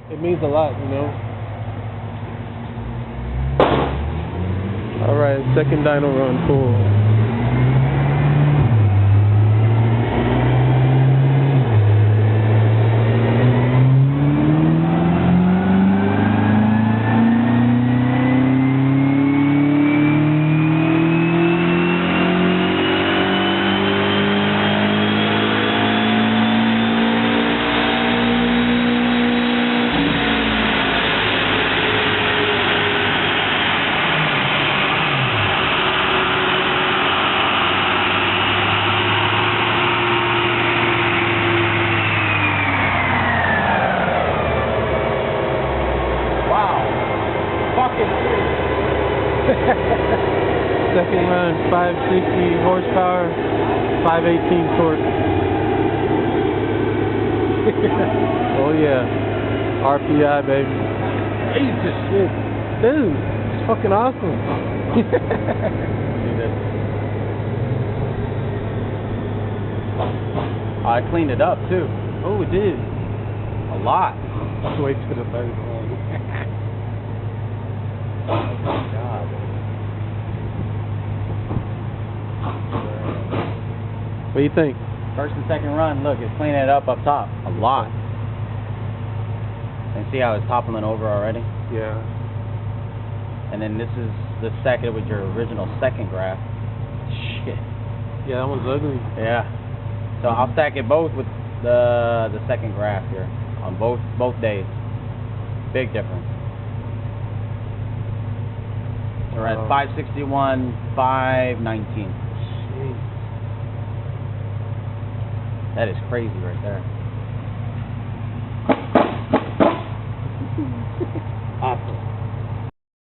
It means a lot, you know. All right, second dyno run, cool. Second run, 560 horsepower, 518 torque. Oh yeah, RPi baby. Jesus shit, dude, it's fucking awesome. I cleaned it up too. Oh, it did. A lot. Let's wait till the third one. Oh my God. What do you think? First and second run, look, it's cleaning it up top. A lot. And see how it's toppling over already? Yeah. And then this is the second with your original second graph. Shit. Yeah, that one's ugly. Yeah. So I'll stack it both with the second graph here on both days. Big difference. We're at 561, 519. Jeez. That is crazy right there. Awesome.